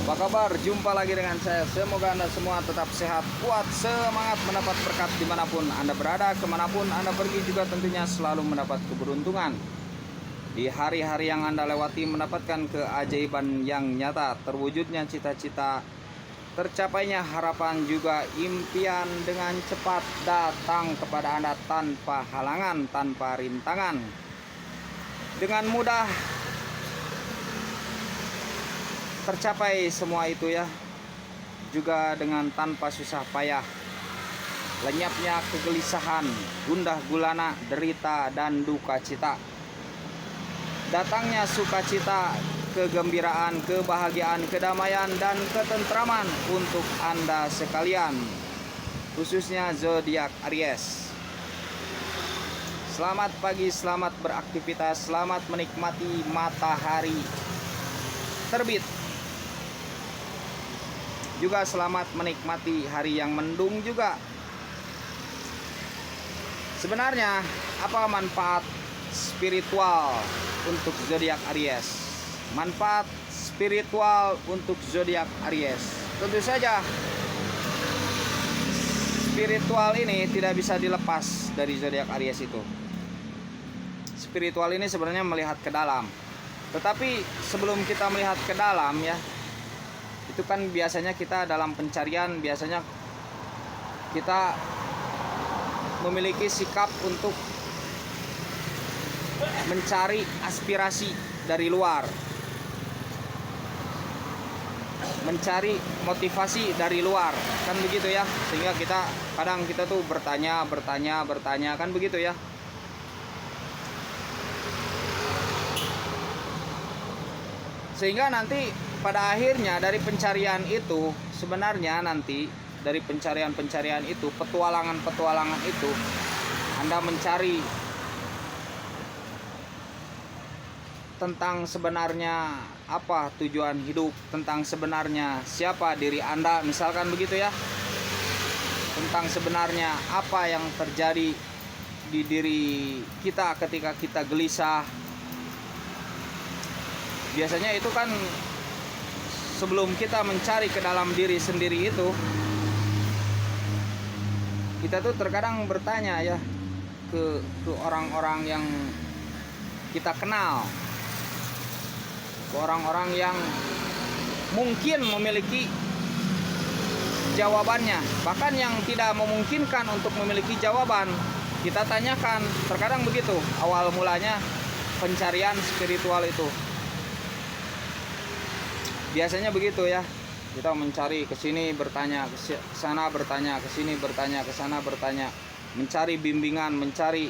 Apa kabar? Jumpa lagi dengan saya. Semoga Anda semua tetap sehat, kuat, semangat, mendapat berkat dimanapun Anda berada, kemanapun Anda pergi juga tentunya selalu mendapat keberuntungan. Di hari-hari yang Anda lewati mendapatkan keajaiban yang nyata, terwujudnya cita-cita, tercapainya harapan juga impian dengan cepat datang kepada Anda tanpa halangan, tanpa rintangan. Dengan mudah tercapai semua itu ya, juga dengan tanpa susah payah. Lenyapnya kegelisahan, gundah gulana, derita dan duka cita. Datangnya sukacita, kegembiraan, kebahagiaan, kedamaian dan ketentraman untuk Anda sekalian, khususnya zodiak Aries. Selamat pagi, selamat beraktivitas, selamat menikmati matahari terbit. Juga selamat menikmati hari yang mendung juga. Sebenarnya apa manfaat spiritual untuk zodiak Aries? Manfaat spiritual untuk zodiak Aries. Tentu saja spiritual ini tidak bisa dilepas dari zodiak Aries itu. Spiritual ini sebenarnya melihat ke dalam. Tetapi sebelum kita melihat ke dalam ya, itu kan biasanya kita dalam pencarian, biasanya kita memiliki sikap untuk mencari aspirasi dari luar, mencari motivasi dari luar, kan begitu ya. Sehingga kadang kita tuh bertanya kan begitu ya. Sehingga nanti pada akhirnya dari pencarian itu, sebenarnya nanti dari pencarian itu, petualangan itu, Anda mencari tentang sebenarnya apa tujuan hidup, tentang sebenarnya siapa diri Anda, misalkan begitu ya. Tentang sebenarnya apa yang terjadi di diri kita ketika kita gelisah. Biasanya itu kan sebelum kita mencari ke dalam diri sendiri itu, kita tuh terkadang bertanya ya ke orang-orang yang kita kenal, ke orang-orang yang mungkin memiliki jawabannya, bahkan yang tidak memungkinkan untuk memiliki jawaban kita tanyakan. Terkadang begitu awal mulanya pencarian spiritual itu. Biasanya begitu ya. Kita mencari ke sini, bertanya ke sana, bertanya ke sini, bertanya ke sana, bertanya, mencari bimbingan, mencari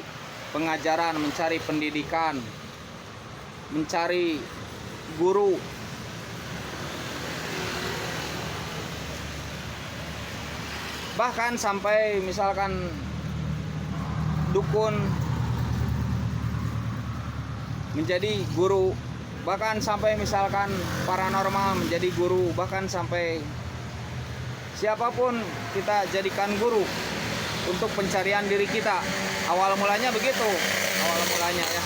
pengajaran, mencari pendidikan, mencari guru. Bahkan sampai misalkan dukun menjadi guru, bahkan sampai misalkan paranormal menjadi guru, bahkan sampai siapapun kita jadikan guru untuk pencarian diri kita. Awal mulanya begitu, awal mulanya ya.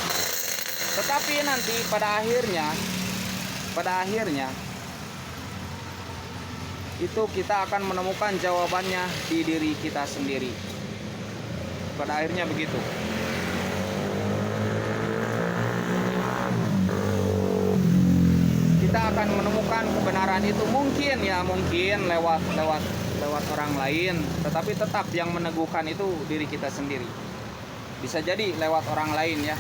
Tetapi nanti pada akhirnya itu kita akan menemukan jawabannya di diri kita sendiri. Pada akhirnya begitu. Kita akan menemukan kebenaran itu mungkin lewat orang lain, tetapi tetap yang meneguhkan itu diri kita sendiri. Bisa jadi lewat orang lain ya.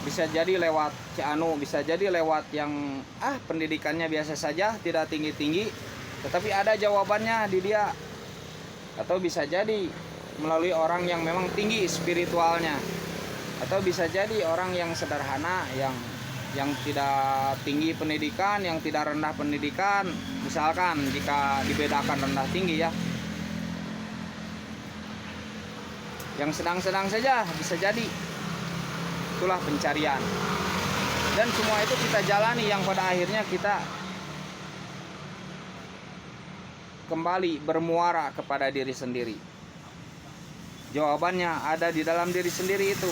Bisa jadi lewat Cianu, bisa jadi lewat yang pendidikannya biasa saja, tidak tinggi-tinggi, tetapi ada jawabannya di dia. Atau bisa jadi melalui orang yang memang tinggi spiritualnya. Atau bisa jadi orang yang sederhana, yang tidak tinggi pendidikan, yang tidak rendah pendidikan, misalkan jika dibedakan rendah tinggi ya, yang sedang-sedang saja bisa jadi. Itulah pencarian, dan semua itu kita jalani, yang pada akhirnya kita kembali bermuara kepada diri sendiri. Jawabannya ada di dalam diri sendiri itu.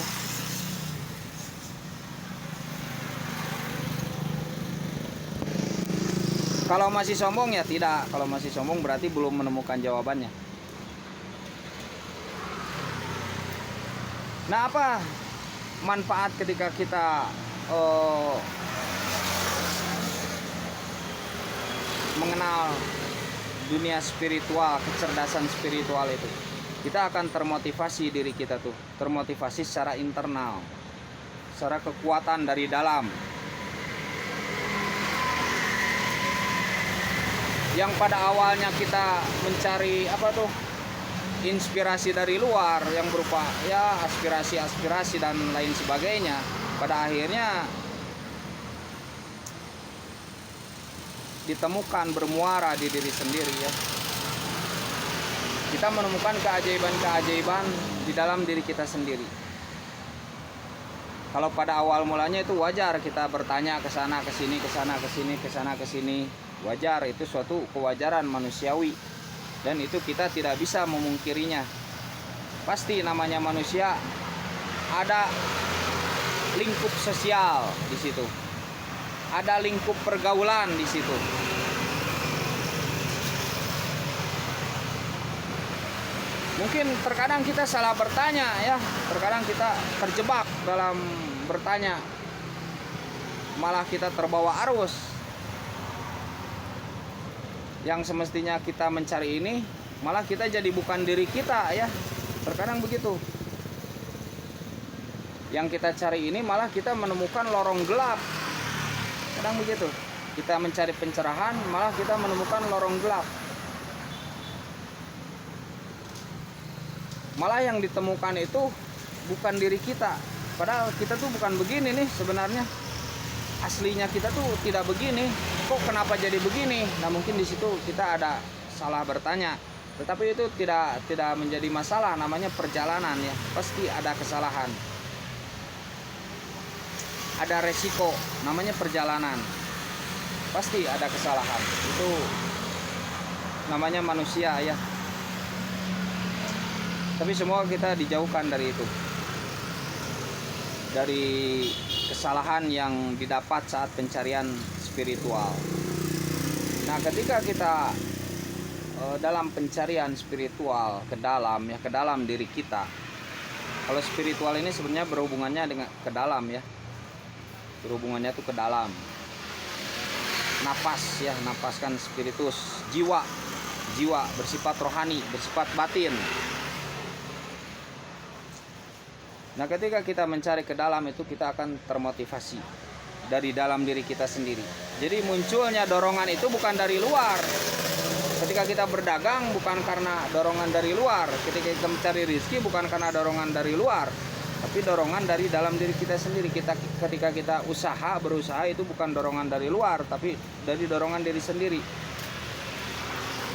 Kalau masih sombong ya tidak. Kalau masih sombong berarti belum menemukan jawabannya. Nah, apa manfaat ketika kita mengenal dunia spiritual, kecerdasan spiritual itu? Kita akan termotivasi, diri kita tuh termotivasi secara internal, secara kekuatan dari dalam. Yang pada awalnya kita mencari inspirasi dari luar yang berupa ya aspirasi dan lain sebagainya, pada akhirnya ditemukan bermuara di diri sendiri ya. Kita menemukan keajaiban-keajaiban di dalam diri kita sendiri. Kalau pada awal mulanya itu wajar kita bertanya ke sana ke sini, ke sana ke sini, ke sana ke sini. Wajar, itu suatu kewajaran manusiawi. Dan itu kita tidak bisa memungkirinya. Pasti namanya manusia ada lingkup sosial di situ. Ada lingkup pergaulan di situ. Mungkin terkadang kita salah bertanya ya, terkadang kita terjebak dalam bertanya. Malah kita terbawa arus. Yang semestinya kita mencari ini, malah kita jadi bukan diri kita ya. Terkadang begitu. Yang kita cari ini malah kita menemukan lorong gelap. Kadang begitu. Kita mencari pencerahan, malah kita menemukan lorong gelap. Malah yang ditemukan itu bukan diri kita. Padahal kita tuh bukan begini nih sebenarnya. Aslinya kita tuh tidak begini. Kok kenapa jadi begini? Nah, mungkin di situ kita ada salah bertanya. Tetapi itu tidak menjadi masalah, namanya perjalanan ya. Pasti ada kesalahan. Ada resiko, namanya perjalanan. Pasti ada kesalahan. Itu namanya manusia ya. Tapi semua kita dijauhkan dari itu. Dari kesalahan yang didapat saat pencarian spiritual. Nah, ketika kita dalam pencarian spiritual ke dalam diri kita. Kalau spiritual ini sebenarnya berhubungannya dengan ke dalam ya. Berhubungannya tuh ke dalam. Napas ya, napas kan spiritus, jiwa bersifat rohani, bersifat batin. Nah, ketika kita mencari ke dalam itu, kita akan termotivasi dari dalam diri kita sendiri. Jadi munculnya dorongan itu bukan dari luar. Ketika kita berdagang bukan karena dorongan dari luar. Ketika kita mencari rezeki bukan karena dorongan dari luar, tapi dorongan dari dalam diri kita sendiri. Ketika kita berusaha itu bukan dorongan dari luar, tapi dari dorongan diri sendiri.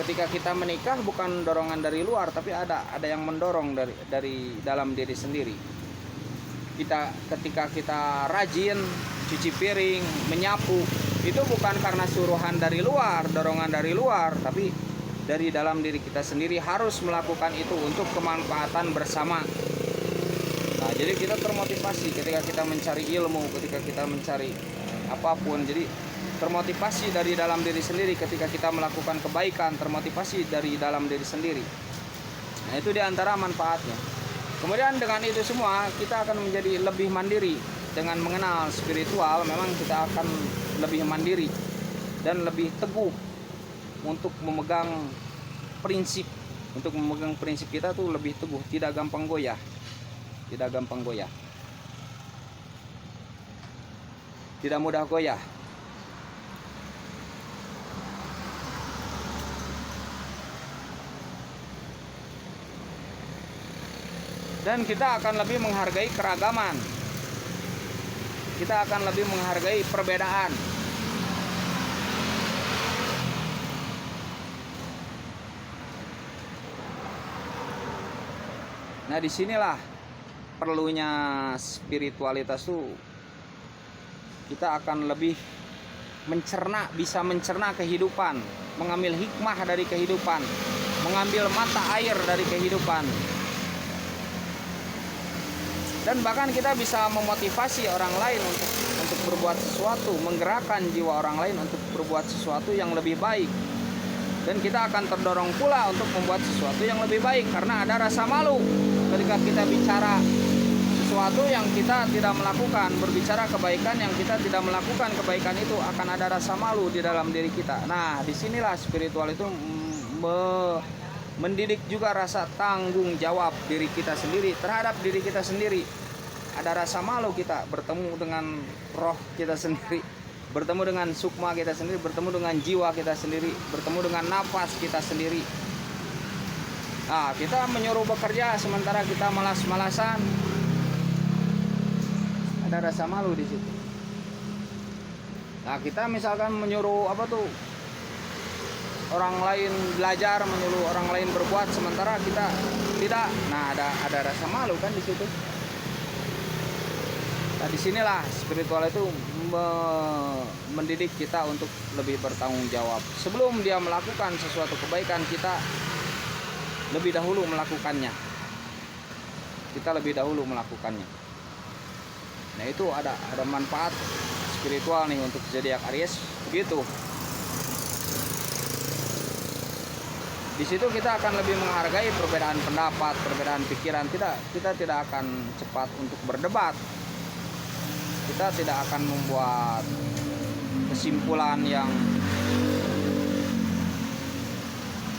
Ketika kita menikah bukan dorongan dari luar, tapi ada yang mendorong dari dalam diri sendiri. Ketika kita rajin cuci piring, menyapu, itu bukan karena suruhan dari luar, dorongan dari luar, tapi dari dalam diri kita sendiri harus melakukan itu untuk kemanfaatan bersama. Nah, jadi kita termotivasi ketika kita mencari ilmu, ketika kita mencari apapun. Jadi termotivasi dari dalam diri sendiri ketika kita melakukan kebaikan, termotivasi dari dalam diri sendiri. Nah, itu diantara manfaatnya. Kemudian dengan itu semua kita akan menjadi lebih mandiri. Dengan mengenal spiritual memang kita akan lebih mandiri dan lebih teguh untuk memegang prinsip. Untuk memegang prinsip kita tuh lebih teguh, tidak gampang goyah. Tidak gampang goyah. Tidak mudah goyah. Dan kita akan lebih menghargai keragaman. Kita akan lebih menghargai perbedaan. Nah, disinilah perlunya spiritualitas tuh. Kita akan lebih bisa mencerna kehidupan, mengambil hikmah dari kehidupan, mengambil mata air dari kehidupan. Dan bahkan kita bisa memotivasi orang lain untuk berbuat sesuatu, menggerakkan jiwa orang lain untuk berbuat sesuatu yang lebih baik. Dan kita akan terdorong pula untuk membuat sesuatu yang lebih baik karena ada rasa malu ketika kita bicara sesuatu yang kita tidak melakukan, berbicara kebaikan yang kita tidak melakukan kebaikan itu, akan ada rasa malu di dalam diri kita. Nah, disinilah spiritual itu mendidik juga rasa tanggung jawab diri kita sendiri terhadap diri kita sendiri. Ada rasa malu kita bertemu dengan roh kita sendiri, bertemu dengan sukma kita sendiri, bertemu dengan jiwa kita sendiri, bertemu dengan nafas kita sendiri. Nah, kita menyuruh bekerja sementara kita malas-malasan. Ada rasa malu di situ. Nah, kita misalkan menyuruh orang lain belajar, menyuruh orang lain berbuat sementara kita tidak. Nah, ada rasa malu kan di situ. Nah, disinilah spiritual itu mendidik kita untuk lebih bertanggung jawab. Sebelum dia melakukan sesuatu kebaikan, kita lebih dahulu melakukannya. Kita lebih dahulu melakukannya. Nah, itu ada manfaat spiritual nih untuk zodiak Aries begitu. Di situ kita akan lebih menghargai perbedaan pendapat, perbedaan pikiran. Kita tidak akan cepat untuk berdebat. Kita tidak akan membuat kesimpulan yang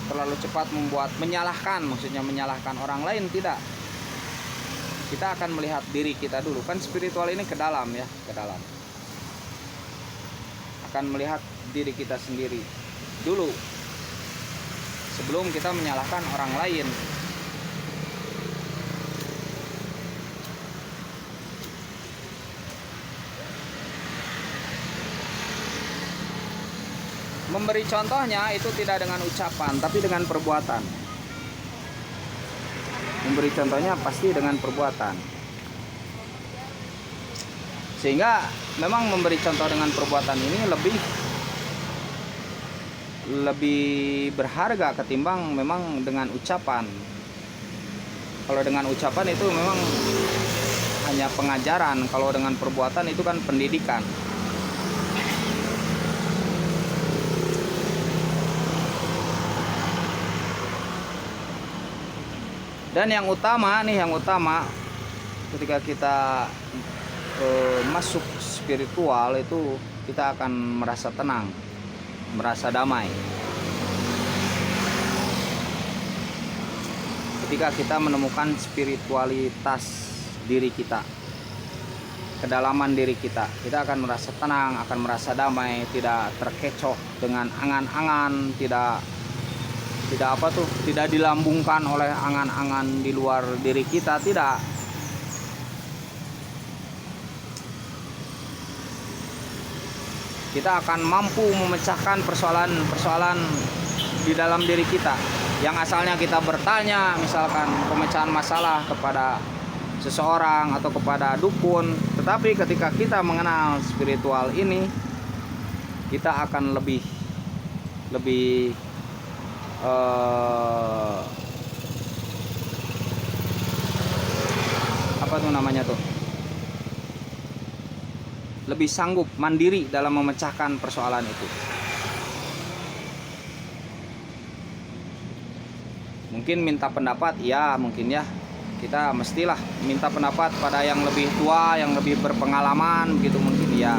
terlalu cepat, maksudnya menyalahkan orang lain, tidak. Kita akan melihat diri kita dulu. Kan spiritual ini ke dalam ya, ke dalam. Akan melihat diri kita sendiri dulu sebelum kita menyalahkan orang lain. Memberi contohnya itu tidak dengan ucapan, tapi dengan perbuatan. Memberi contohnya pasti dengan perbuatan. Sehingga memang memberi contoh dengan perbuatan ini lebih berharga ketimbang memang dengan ucapan. Kalau dengan ucapan itu memang hanya pengajaran, kalau dengan perbuatan itu kan pendidikan. Dan yang utama ketika kita masuk spiritual itu kita akan merasa tenang, merasa damai. Ketika kita menemukan spiritualitas diri kita, kedalaman diri kita akan merasa tenang, akan merasa damai, tidak terkecoh dengan angan-angan, tidak dilambungkan oleh angan-angan di luar diri kita, tidak. Kita akan mampu memecahkan persoalan-persoalan di dalam diri kita yang asalnya kita bertanya, misalkan pemecahan masalah kepada seseorang atau kepada dukun, tetapi ketika kita mengenal spiritual ini, kita akan lebih lebih sanggup mandiri dalam memecahkan persoalan itu. Mungkin minta pendapat, ya mungkin ya, kita mestilah minta pendapat pada yang lebih tua, yang lebih berpengalaman begitu, mungkin ya.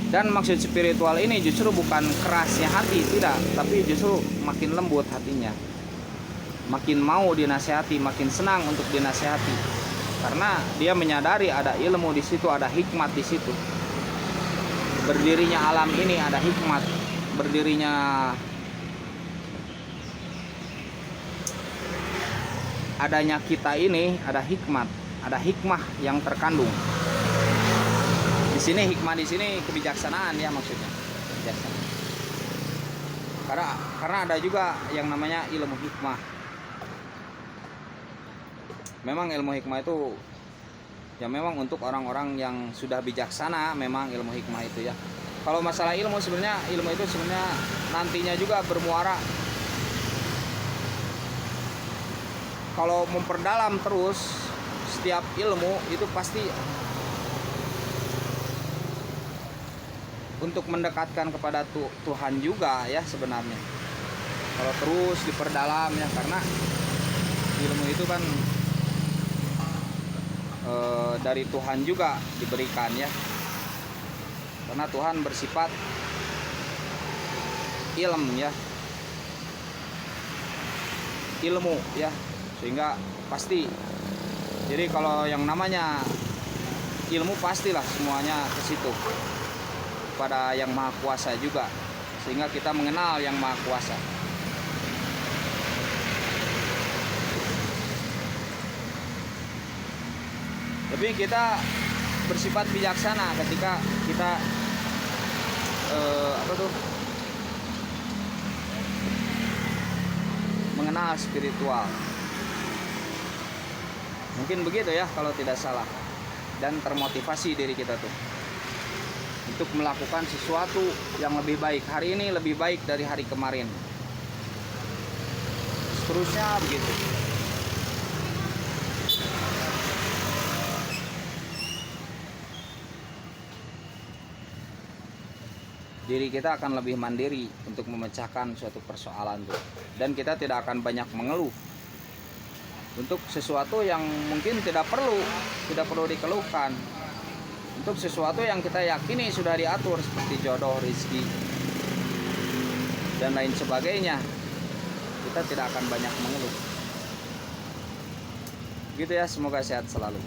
Dan maksud spiritual ini justru bukan kerasnya hati, tidak, tapi justru makin lembut hatinya, makin mau dinasehati, makin senang untuk dinasehati, karena dia menyadari ada ilmu di situ, ada hikmat di situ. Berdirinya alam ini ada hikmat, berdirinya adanya kita ini ada hikmat, ada hikmah yang terkandung. Di sini hikmah, di sini kebijaksanaan ya, maksudnya kebijaksanaan. Karena ada juga yang namanya ilmu hikmah. Memang ilmu hikmah itu ya memang untuk orang-orang yang sudah bijaksana, memang ilmu hikmah itu ya. Kalau masalah ilmu sebenarnya, ilmu itu sebenarnya nantinya juga bermuara. Kalau memperdalam terus setiap ilmu itu pasti untuk mendekatkan kepada Tuhan juga ya sebenarnya. Kalau terus diperdalam ya, karena ilmu itu kan dari Tuhan juga diberikan ya. Karena Tuhan bersifat ilmu ya, sehingga pasti. Jadi kalau yang namanya ilmu pastilah semuanya ke situ, pada yang Maha Kuasa juga, sehingga kita mengenal yang Maha Kuasa. Tapi kita bersifat bijaksana ketika kita mengenal spiritual. Mungkin begitu ya kalau tidak salah. Dan termotivasi diri kita tuh untuk melakukan sesuatu yang lebih baik. Hari ini lebih baik dari hari kemarin. Seterusnya begitu. Diri kita akan lebih mandiri untuk memecahkan suatu persoalan tuh. Dan kita tidak akan banyak mengeluh untuk sesuatu yang mungkin tidak perlu dikeluhkan. Untuk sesuatu yang kita yakini sudah diatur, seperti jodoh, rezeki, dan lain sebagainya, kita tidak akan banyak mengeluh. Gitu ya, semoga sehat selalu.